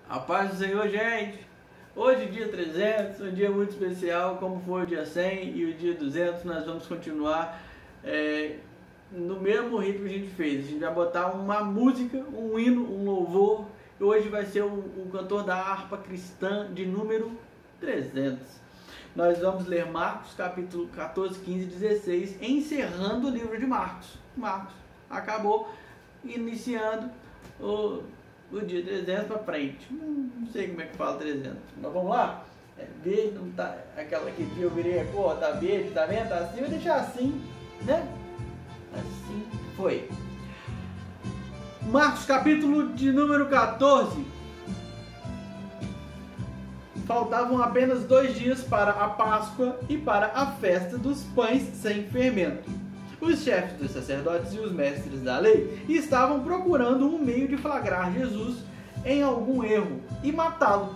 A paz do Senhor, gente! Hoje, dia 300, um dia muito especial, como foi o dia 100 e o dia 200, nós vamos continuar no mesmo ritmo que a gente fez. A gente vai botar uma música, um hino, um louvor, e hoje vai ser o cantor da harpa cristã de número 300. Nós vamos ler Marcos, capítulo 14, 15 e 16, encerrando o livro de Marcos. Marcos acabou, iniciando o dia 300 para frente. Não sei como é que fala 300, mas vamos lá. Verde, não tá, aquela que eu virei a cor, tá verde, tá vendo? Tá assim, vou deixar assim, né? Assim foi. Marcos, capítulo de número 14. Faltavam apenas 2 dias para a Páscoa e para a festa dos pães sem fermento. Os chefes dos sacerdotes e os mestres da lei estavam procurando um meio de flagrar Jesus em algum erro e matá-lo.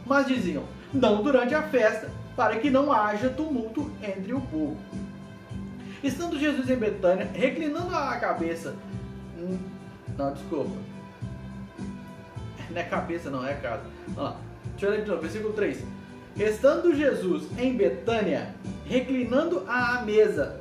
Mas diziam, não durante a festa, para que não haja tumulto entre o povo. Estando Jesus em Betânia, reclinando a cabeça... Não, desculpa. Não é cabeça não, é casa. Vamos lá. Deixa eu ler de novo, versículo 3. Estando Jesus em Betânia, reclinando à mesa,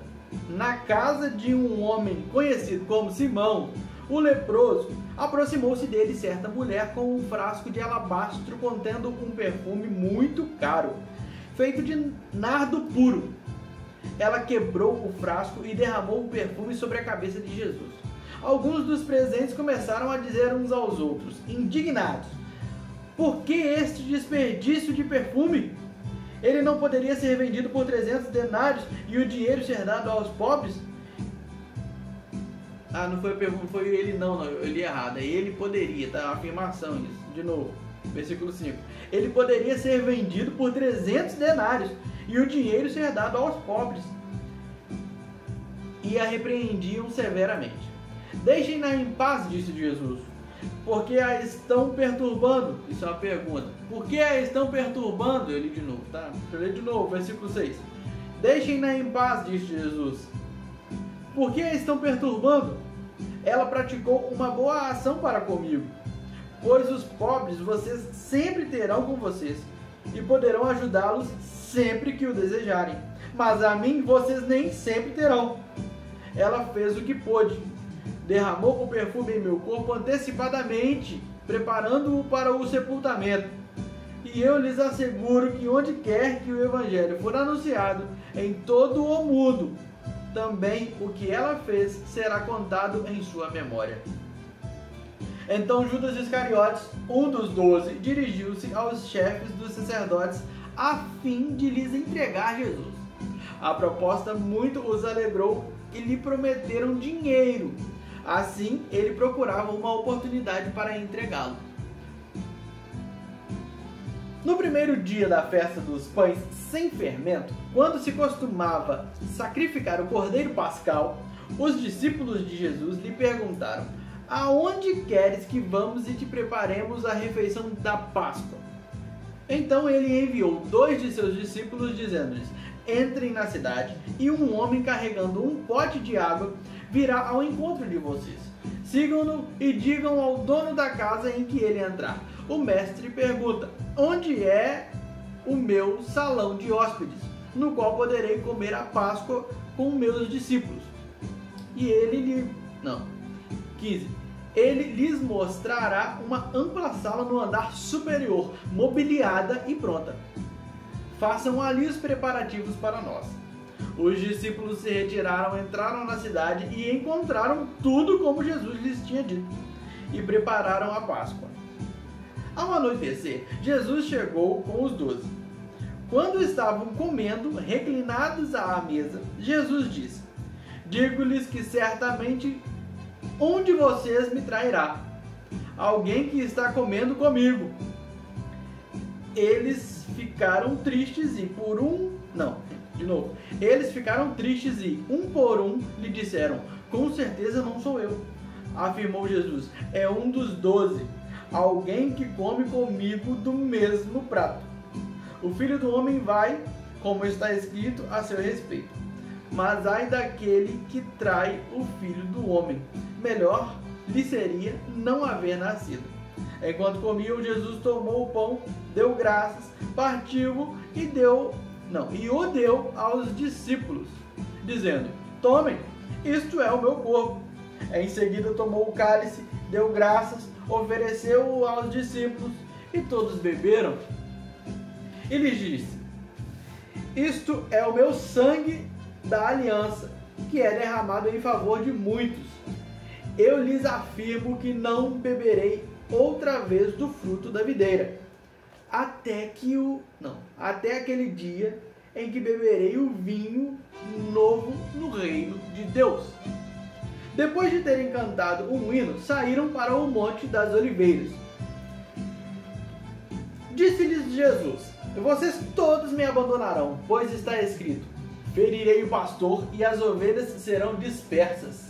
na casa de um homem conhecido como Simão, o leproso, aproximou-se dele certa mulher com um frasco de alabastro contendo um perfume muito caro, feito de nardo puro. Ela quebrou o frasco e derramou o perfume sobre a cabeça de Jesus. Alguns dos presentes começaram a dizer uns aos outros, indignados, por que este desperdício de perfume? Ele não poderia ser vendido por 300 denários e o dinheiro ser dado aos pobres? Ah, não foi a pergunta, foi ele não, eu li errado. Ele poderia, tá? Uma afirmação isso. De novo, versículo 5. Ele poderia ser vendido por 300 denários e o dinheiro ser dado aos pobres. E a repreendiam severamente. Deixem-na em paz, disse Jesus, porque a estão perturbando. Isso é uma pergunta. Por que a estão perturbando? Eu li de novo, tá? Deixa eu ler de novo, versículo 6. Deixem-na em paz, disse Jesus. Por que a estão perturbando? Ela praticou uma boa ação para comigo. Pois os pobres vocês sempre terão com vocês e poderão ajudá-los sempre que o desejarem. Mas a mim vocês nem sempre terão. Ela fez o que pôde. Derramou o perfume em meu corpo antecipadamente, preparando-o para o sepultamento. E eu lhes asseguro que onde quer que o Evangelho for anunciado em todo o mundo, também o que ela fez será contado em sua memória. Então Judas Iscariotes, um dos 12, dirigiu-se aos chefes dos sacerdotes a fim de lhes entregar Jesus. A proposta muito os alegrou e lhe prometeram dinheiro. Assim, ele procurava uma oportunidade para entregá-lo. No primeiro dia da festa dos pães sem fermento, quando se costumava sacrificar o cordeiro pascal, os discípulos de Jesus lhe perguntaram, aonde queres que vamos e te preparemos a refeição da Páscoa? Então ele enviou 2 de seus discípulos, dizendo-lhes, entrem na cidade e um homem carregando um pote de água virá ao encontro de vocês. Sigam-no e digam ao dono da casa em que ele entrar. O mestre pergunta, onde é o meu salão de hóspedes, no qual poderei comer a Páscoa com meus discípulos? E ele 15. Ele lhes mostrará uma ampla sala no andar superior, mobiliada e pronta. Façam ali os preparativos para nós. Os discípulos se retiraram, entraram na cidade e encontraram tudo como Jesus lhes tinha dito, e prepararam a Páscoa. Ao anoitecer, Jesus chegou com os 12. Quando estavam comendo, reclinados à mesa, Jesus disse, digo-lhes que certamente um de vocês me trairá, alguém que está comendo comigo. Eles ficaram tristes e Eles ficaram tristes e, um por um, lhe disseram, com certeza não sou eu. Afirmou Jesus, é um dos 12, alguém que come comigo do mesmo prato. O Filho do Homem vai, como está escrito a seu respeito. Mas ai daquele que trai o Filho do Homem. Melhor lhe seria não haver nascido. Enquanto comiam, Jesus tomou o pão, deu graças, partiu e o deu aos discípulos, dizendo: tomem, isto é o meu corpo. Em seguida tomou o cálice, deu graças, ofereceu-o aos discípulos e todos beberam. E lhes disse: isto é o meu sangue da aliança, que é derramado em favor de muitos. Eu lhes afirmo que não beberei outra vez do fruto da videira, até aquele dia em que beberei o vinho novo no reino de Deus. Depois de terem cantado um hino, saíram para o Monte das Oliveiras. Disse-lhes Jesus: vocês todos me abandonarão, pois está escrito: ferirei o pastor e as ovelhas serão dispersas.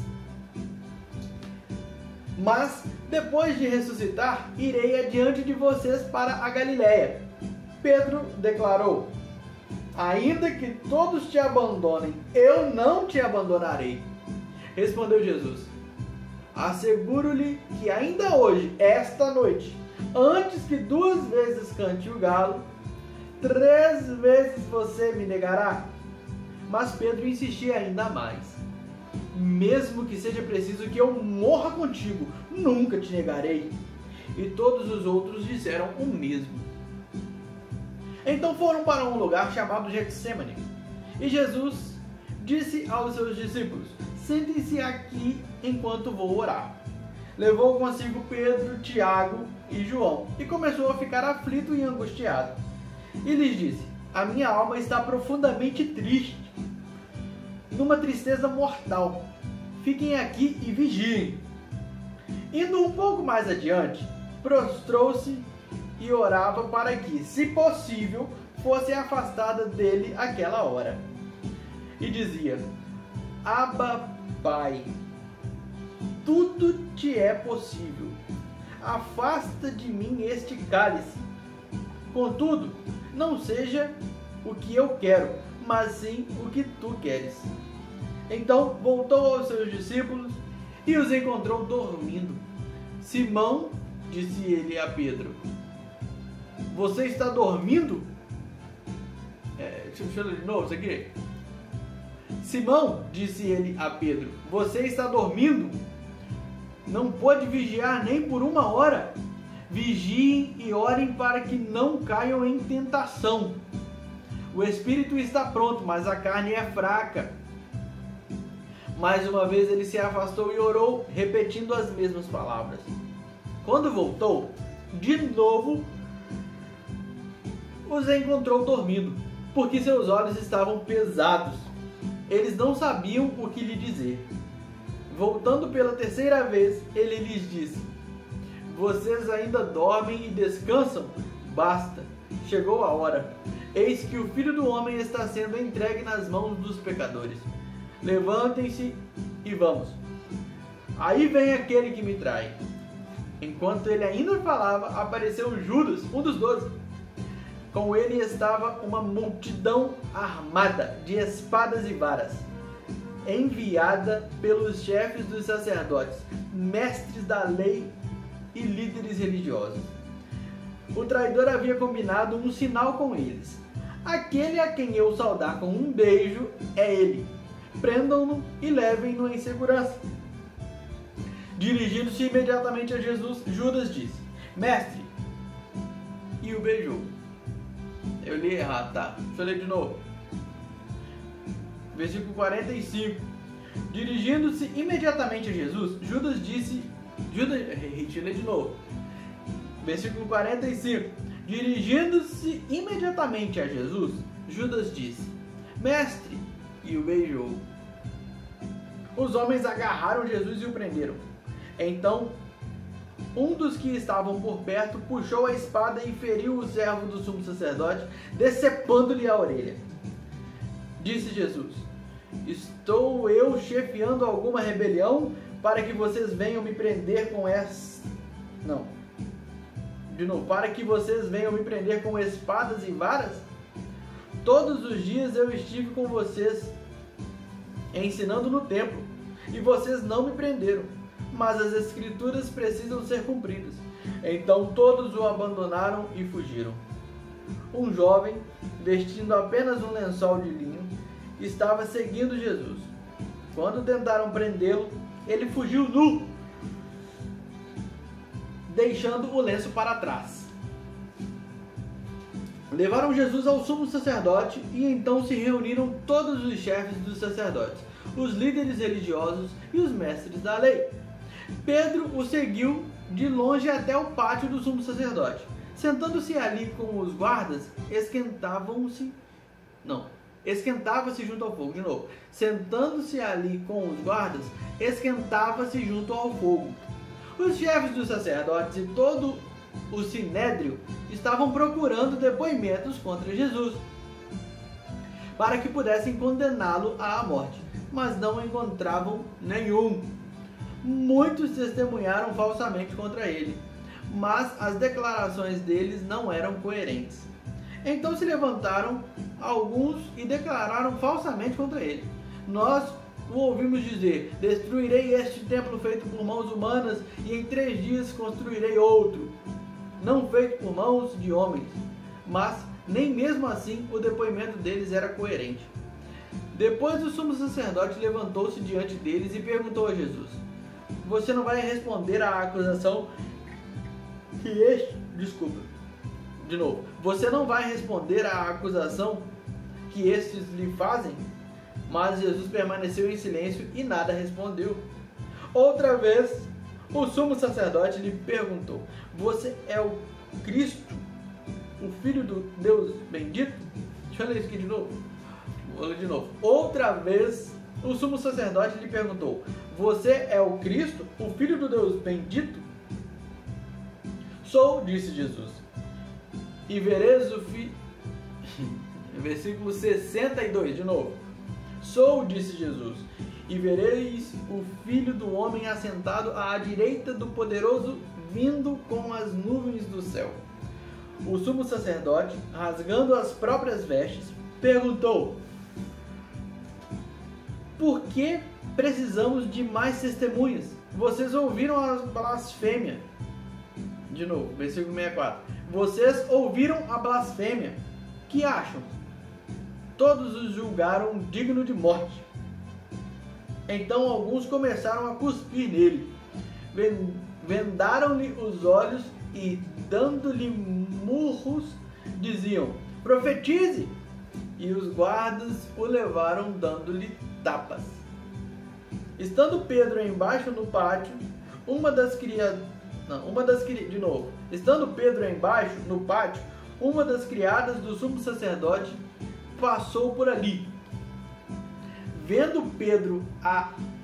Mas, depois de ressuscitar, irei adiante de vocês para a Galiléia. Pedro declarou: ainda que todos te abandonem, eu não te abandonarei. Respondeu Jesus: asseguro-lhe que ainda hoje, esta noite, antes que 2 vezes cante o galo, 3 vezes você me negará. Mas Pedro insistia ainda mais: mesmo que seja preciso que eu morra contigo, nunca te negarei. E todos os outros disseram o mesmo. Então foram para um lugar chamado Getsêmani. E Jesus disse aos seus discípulos: sentem-se aqui enquanto vou orar. Levou consigo Pedro, Tiago e João e começou a ficar aflito e angustiado. E lhes disse: a minha alma está profundamente triste, numa tristeza mortal. Fiquem aqui e vigiem. Indo um pouco mais adiante, prostrou-se e orava para que, se possível, fosse afastada dele aquela hora. E dizia: Abba, Pai, tudo te é possível. Afasta de mim este cálice. Contudo, não seja o que eu quero, mas sim o que tu queres. Então voltou aos seus discípulos e os encontrou dormindo. Simão, disse ele a Pedro: você está dormindo? Deixa eu ler de novo isso aqui. Simão, disse ele a Pedro: você está dormindo? Não pode vigiar nem por 1 hora? Vigiem e orem para que não caiam em tentação. O espírito está pronto, mas a carne é fraca. Mais uma vez ele se afastou e orou, repetindo as mesmas palavras. Quando voltou, de novo os encontrou dormindo, porque seus olhos estavam pesados. Eles não sabiam o que lhe dizer. Voltando pela 3ª vez, ele lhes disse: vocês ainda dormem e descansam? Basta, chegou a hora. Eis que o Filho do Homem está sendo entregue nas mãos dos pecadores. Levantem-se e vamos. Aí vem aquele que me trai. Enquanto ele ainda falava, apareceu Judas, um dos 12. Com ele estava uma multidão armada de espadas e varas, enviada pelos chefes dos sacerdotes, mestres da lei e líderes religiosos. O traidor havia combinado um sinal com eles: aquele a quem eu saudar com um beijo é ele. Prendam-no e levem-no em segurança. Dirigindo-se imediatamente a Jesus, Judas disse: mestre, e o beijou. Eu li errado, tá? Deixa eu ler de novo. Versículo 45. Dirigindo-se imediatamente a Jesus, Judas disse... Deixa eu ler de novo. Versículo 45. Dirigindo-se imediatamente a Jesus, Judas disse: mestre, e o beijou. Os homens agarraram Jesus e o prenderam. Então, um dos que estavam por perto puxou a espada e feriu o servo do sumo sacerdote, decepando-lhe a orelha. Disse Jesus: estou eu chefiando alguma rebelião para que vocês venham me prender com para que vocês venham me prender com espadas e varas? Todos os dias eu estive com vocês ensinando no templo, e vocês não me prenderam. Mas as escrituras precisam ser cumpridas. Então todos o abandonaram e fugiram. Um jovem, vestindo apenas um lençol de linho, estava seguindo Jesus. Quando tentaram prendê-lo, ele fugiu nu, deixando o lenço para trás. Levaram Jesus ao sumo sacerdote e então se reuniram todos os chefes dos sacerdotes, os líderes religiosos e os mestres da lei. Pedro o seguiu de longe até o pátio do sumo sacerdote. Sentando-se ali com os guardas, esquentava-se junto ao fogo. De novo. Sentando-se ali com os guardas, esquentava-se junto ao fogo. Os chefes dos sacerdotes e todo o sinédrio estavam procurando depoimentos contra Jesus, para que pudessem condená-lo à morte, mas não encontravam nenhum. Muitos testemunharam falsamente contra ele, mas as declarações deles não eram coerentes. Então se levantaram alguns e declararam falsamente contra ele. Nós o ouvimos dizer: destruirei este templo feito por mãos humanas e em 3 dias construirei outro, não feito por mãos de homens. Mas nem mesmo assim o depoimento deles era coerente. Depois o sumo sacerdote levantou-se diante deles e perguntou a Jesus: você não vai responder à acusação que este... Você não vai responder à acusação que estes lhe fazem? Mas Jesus permaneceu em silêncio e nada respondeu. Outra vez, o sumo sacerdote lhe perguntou: você é o Cristo, o Filho do Deus bendito? Deixa eu ler isso aqui de novo. Vou ler de novo. Outra vez, o sumo sacerdote lhe perguntou: você é o Cristo, o Filho do Deus bendito? Sou, disse Jesus. E vereis o Filho... Versículo 62, de novo. Sou, disse Jesus, e vereis o Filho do Homem assentado à direita do Poderoso, vindo com as nuvens do céu. O sumo sacerdote, rasgando as próprias vestes, perguntou: por que precisamos de mais testemunhas? Vocês ouviram a blasfêmia. De novo, versículo 64. Vocês ouviram a blasfêmia. Que acham? Todos os julgaram digno de morte. Então alguns começaram a cuspir nele. Vendaram-lhe os olhos e, dando-lhe murros, diziam: profetize! E os guardas o levaram dando-lhe tapas. Estando Pedro embaixo no pátio, Estando Pedro embaixo no pátio, uma das criadas do sumo sacerdote passou por ali. Vendo Pedro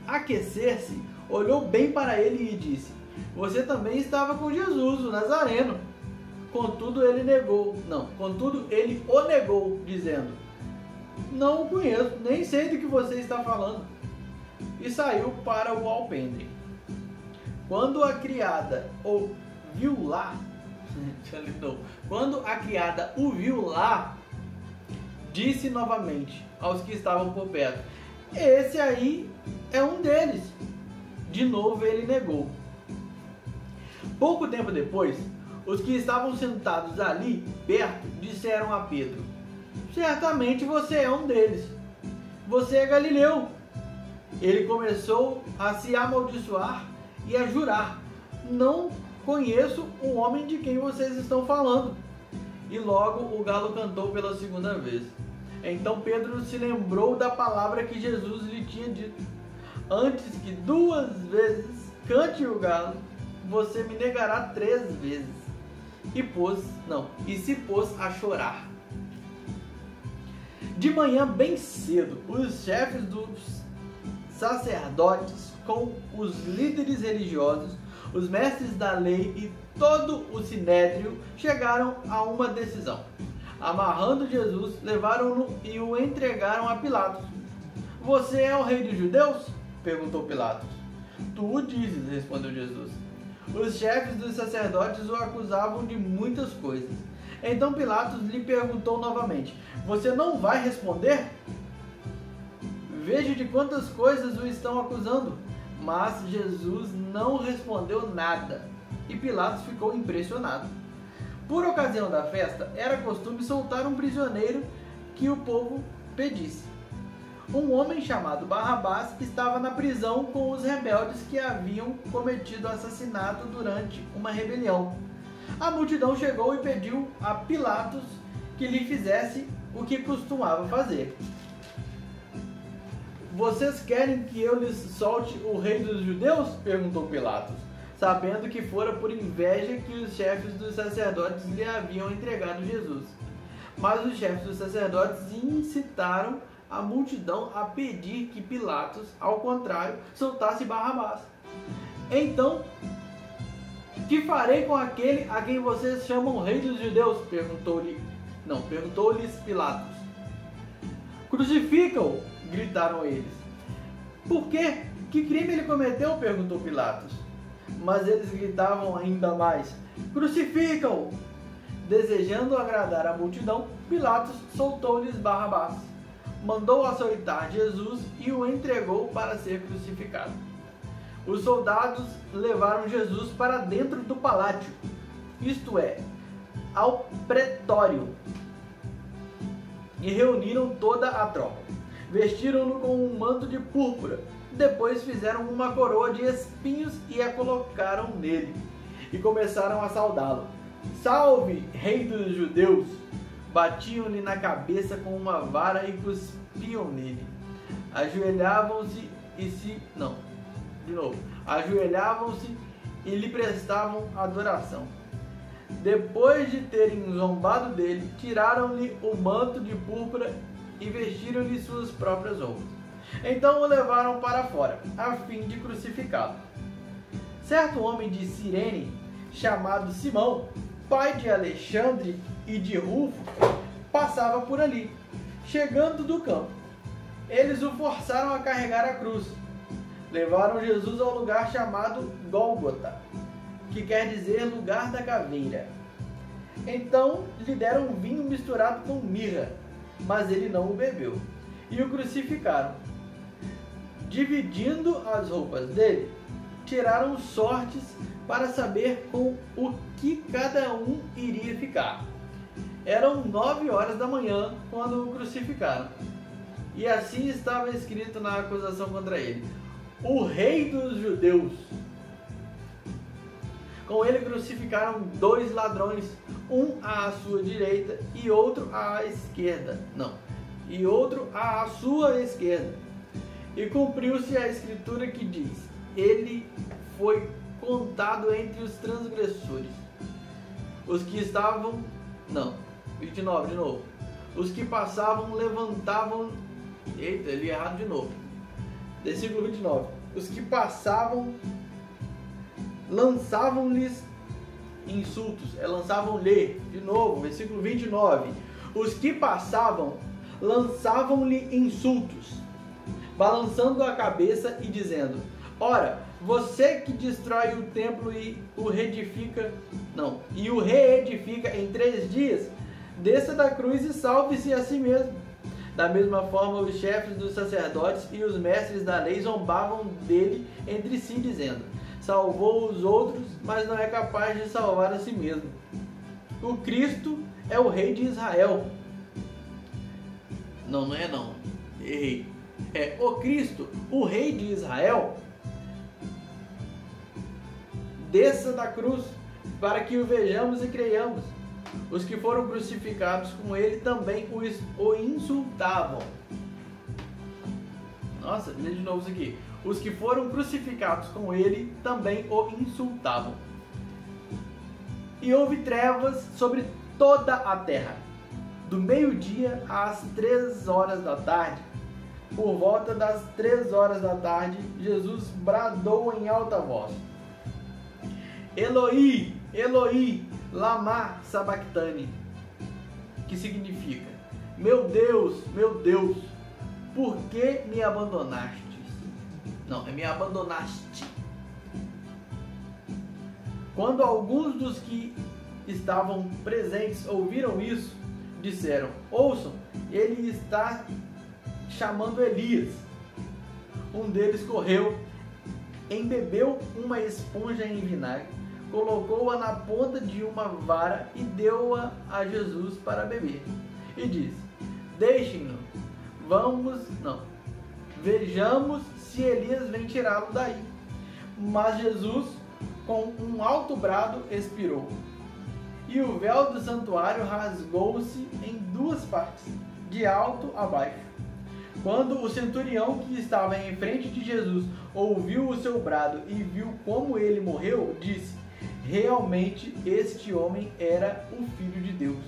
aquecer-se, olhou bem para ele e disse: você também estava com Jesus, o Nazareno. Contudo ele o negou, dizendo: não o conheço, nem sei do que você está falando. E saiu para o alpendre. Quando a criada o viu lá, disse novamente aos que estavam por perto: esse aí é um deles. De novo ele negou. Pouco tempo depois, os que estavam sentados ali perto disseram a Pedro: certamente você é um deles. Você é galileu. Ele começou a se amaldiçoar e a jurar: não conheço o homem de quem vocês estão falando. E logo o galo cantou pela segunda vez. Então Pedro se lembrou da palavra que Jesus lhe tinha dito: antes que 2 vezes cante o galo, você me negará 3 vezes. E se pôs a chorar. De manhã bem cedo, os chefes dos sacerdotes, com os líderes religiosos, os mestres da lei e todo o sinédrio chegaram a uma decisão. Amarrando Jesus, levaram-no e o entregaram a Pilatos. Você é o rei dos judeus? Perguntou Pilatos. Tu o dizes, respondeu Jesus. Os chefes dos sacerdotes o acusavam de muitas coisas. Então Pilatos lhe perguntou novamente: você não vai responder? Veja de quantas coisas o estão acusando. Mas Jesus não respondeu nada. e Pilatos ficou impressionado. Por ocasião da festa, era costume soltar um prisioneiro que o povo pedisse. Um homem chamado Barrabás estava na prisão com os rebeldes que haviam cometido assassinato durante uma rebelião. A multidão chegou e pediu a Pilatos que lhe fizesse o que costumava fazer. Vocês querem que eu lhes solte o rei dos judeus? Perguntou Pilatos, sabendo que fora por inveja que os chefes dos sacerdotes lhe haviam entregado Jesus. Mas os chefes dos sacerdotes incitaram a multidão a pedir que Pilatos, ao contrário, soltasse Barrabás. Então, que farei com aquele a quem vocês chamam rei dos judeus? Perguntou-lhes Pilatos. Crucificam-o! Gritaram eles. Por quê? Que crime ele cometeu? Perguntou Pilatos. Mas eles gritavam ainda mais. Crucificam-o! Desejando agradar a multidão, Pilatos soltou-lhes Barrabás. Mandou açoitar Jesus e o entregou para ser crucificado. Os soldados levaram Jesus para dentro do pálátio, isto é, ao pretório, e reuniram toda a tropa. Vestiram-no com um manto de púrpura, depois fizeram uma coroa de espinhos e a colocaram nele, e começaram a saudá-lo. Salve, rei dos judeus! Batiam-lhe na cabeça com uma vara e cuspiam nele. Ajoelhavam-se e lhe prestavam adoração. Depois de terem zombado dele, tiraram-lhe o manto de púrpura e vestiram-lhe suas próprias roupas. Então o levaram para fora, a fim de crucificá-lo. Certo homem de Cirene, chamado Simão, pai de Alexandre e de Rufo, passava por ali, chegando do campo. Eles o forçaram a carregar a cruz. Levaram Jesus ao lugar chamado Gólgota, que quer dizer lugar da caveira. Então lhe deram um vinho misturado com mirra, mas ele não o bebeu, e o crucificaram. Dividindo as roupas dele, tiraram sortes para saber com o que cada um iria ficar. Eram 9 horas da manhã quando o crucificaram. E assim estava escrito na acusação contra ele: o rei dos judeus. Com ele crucificaram 2 ladrões, um à sua direita e outro à esquerda. À sua esquerda. E cumpriu-se a escritura que diz: ele foi contado entre os transgressores. Os que estavam... 29 de novo. Os que passavam levantavam... Eita, ele errado de novo. Versículo 29. Os que passavam lançavam-lhes insultos. Lançavam-lhe. De novo, versículo 29. Os que passavam lançavam-lhe insultos, balançando a cabeça e dizendo: ora, você que destrói o templo e o reedifica em 3 dias, desça da cruz e salve-se a si mesmo. Da mesma forma, os chefes dos sacerdotes e os mestres da lei zombavam dele entre si, dizendo: salvou os outros, mas não é capaz de salvar a si mesmo. O Cristo é o rei de Israel. Não é não. Errei. É o Cristo, o rei de Israel. Desça da cruz para que o vejamos e creiamos. Os que foram crucificados com ele também o insultavam. Nossa, lê de novo isso aqui. Os que foram crucificados com ele também o insultavam. E houve trevas sobre toda a terra, do meio-dia às 3 horas da tarde. Por volta das 3 horas da tarde, Jesus bradou em alta voz: Eloi, Eloi, lama sabachthani, que significa: meu Deus, por que me abandonaste? Me abandonaste. Quando alguns dos que estavam presentes ouviram isso, disseram: ouçam, ele está chamando Elias. Um deles correu, embebeu uma esponja em vinagre, colocou-a na ponta de uma vara e deu-a a Jesus para beber. E disse: Deixem-no, vejamos se Elias vem tirá-lo daí. Mas Jesus, com um alto brado, expirou. E o véu do santuário rasgou-se em duas partes, de alto a baixo. Quando o centurião que estava em frente de Jesus ouviu o seu brado e viu como ele morreu, disse: Realmente este homem era o Filho de Deus.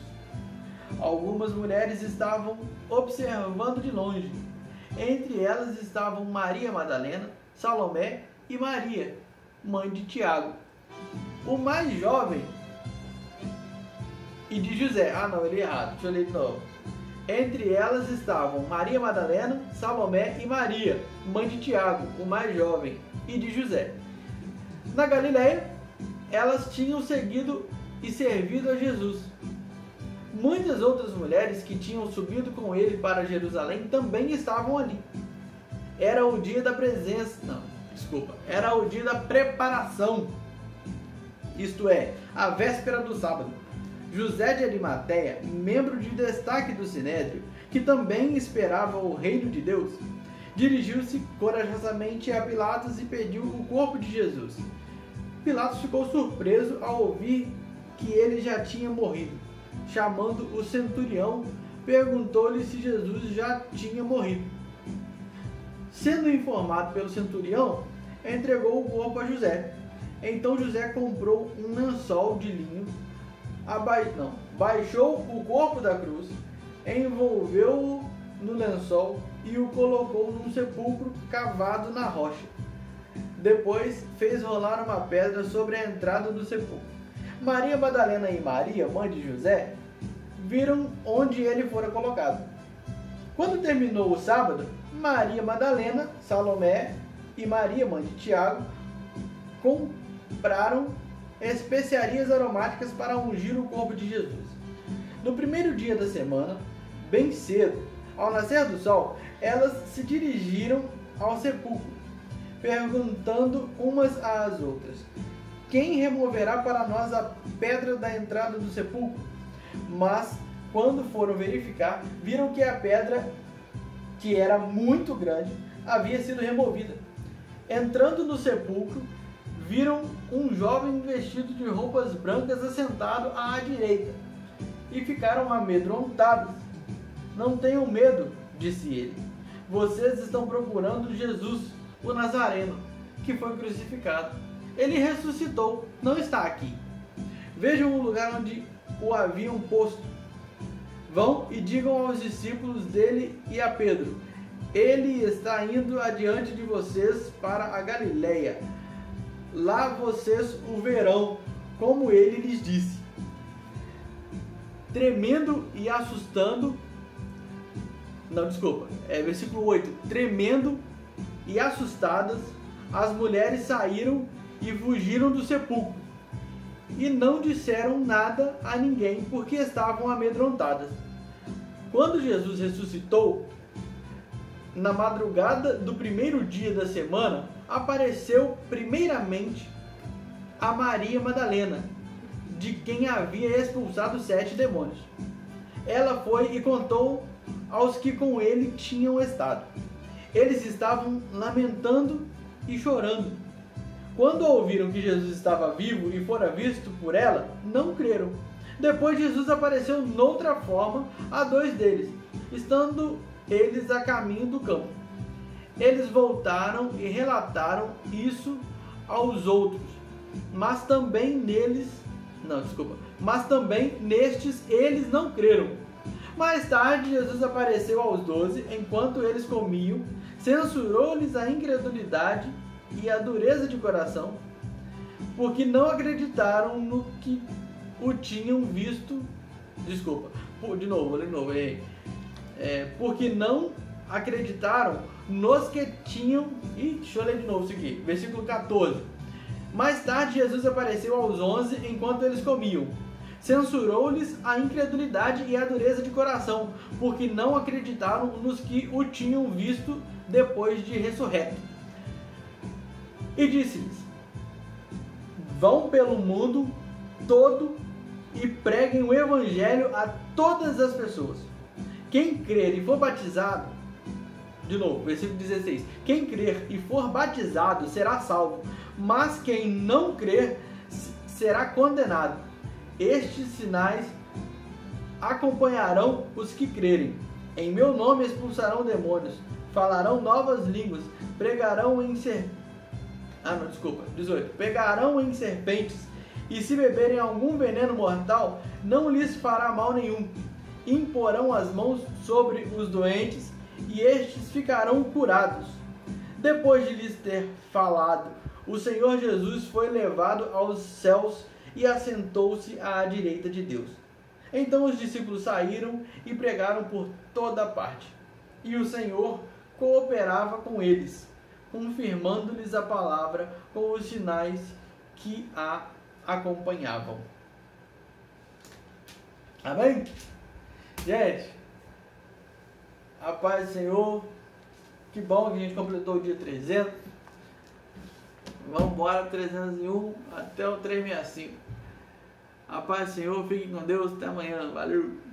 Algumas mulheres estavam observando de longe. Entre elas estavam Maria Madalena, Salomé e Maria, mãe de Tiago, o mais jovem, e de José. Ele errado, deixa eu ler de novo. Entre elas estavam Maria Madalena, Salomé e Maria, mãe de Tiago, o mais jovem, e de José. Na Galileia, elas tinham seguido e servido a Jesus. Muitas outras mulheres que tinham subido com ele para Jerusalém também estavam ali. Era o dia da era o dia da preparação, isto é, a véspera do sábado. José de Arimateia, membro de destaque do Sinédrio, que também esperava o reino de Deus, dirigiu-se corajosamente a Pilatos e pediu o corpo de Jesus. Pilatos ficou surpreso ao ouvir que ele já tinha morrido. Chamando o centurião, perguntou-lhe se Jesus já tinha morrido. Sendo informado pelo centurião, entregou o corpo a José. Então José comprou um lençol de linho, baixou o corpo da cruz, envolveu-o no lençol e o colocou num sepulcro cavado na rocha. Depois fez rolar uma pedra sobre a entrada do sepulcro. Maria Madalena e Maria, mãe de José, viram onde ele fora colocado. Quando terminou o sábado, Maria Madalena, Salomé e Maria, mãe de Tiago, compraram especiarias aromáticas para ungir o corpo de Jesus. No primeiro dia da semana, bem cedo, ao nascer do sol, elas se dirigiram ao sepulcro, perguntando umas às outras: Quem removerá para nós a pedra da entrada do sepulcro? Mas, quando foram verificar, viram que a pedra, que era muito grande, havia sido removida. Entrando no sepulcro, viram um jovem vestido de roupas brancas assentado à direita, e ficaram amedrontados. Não tenham medo, disse ele. Vocês estão procurando Jesus, o Nazareno, que foi crucificado. Ele ressuscitou, não está aqui. Vejam o lugar onde o haviam posto. Vão e digam aos discípulos dele e a Pedro: Ele está indo adiante de vocês para a Galileia. Lá vocês o verão, como ele lhes disse. Tremendo e assustando... versículo 8. Tremendo e assustadas, as mulheres saíram e fugiram do sepulcro, e não disseram nada a ninguém, porque estavam amedrontadas. Quando Jesus ressuscitou, na madrugada do primeiro dia da semana, apareceu primeiramente a Maria Madalena, de quem havia expulsado 7 demônios. Ela foi e contou aos que com ele tinham estado. Eles estavam lamentando e chorando. Quando ouviram que Jesus estava vivo e fora visto por ela, não creram. Depois Jesus apareceu noutra forma a 2 deles, estando eles a caminho do campo. Eles voltaram e relataram isso aos outros, mas também nestes eles não creram. Mais tarde, Jesus apareceu aos 12, enquanto eles comiam, censurou-lhes a incredulidade e a dureza de coração, porque não acreditaram no que o tinham visto. Porque não acreditaram nos que tinham... deixa eu ler de novo isso aqui. Versículo 14. Mais tarde, Jesus apareceu aos 11, enquanto eles comiam. Censurou-lhes a incredulidade e a dureza de coração, porque não acreditaram nos que o tinham visto depois de ressurreto. E disse-lhes: Vão pelo mundo todo e preguem o evangelho a todas as pessoas. Quem crer e for batizado, de novo, versículo 16, quem crer e for batizado será salvo, mas quem não crer será condenado. Estes sinais acompanharão os que crerem. Em meu nome expulsarão demônios, falarão novas línguas, pegarão em serpentes, e se beberem algum veneno mortal, não lhes fará mal nenhum. Imporão as mãos sobre os doentes, e estes ficarão curados. Depois de lhes ter falado, o Senhor Jesus foi levado aos céus e assentou-se à direita de Deus. Então os discípulos saíram e pregaram por toda parte. E o Senhor cooperava com eles, confirmando-lhes a palavra com os sinais que a acompanhavam. Amém? Gente, a paz do Senhor. Que bom que a gente completou o dia 300. Vamos embora, 301 até o 365. A paz do Senhor, fiquem com Deus, até amanhã, valeu!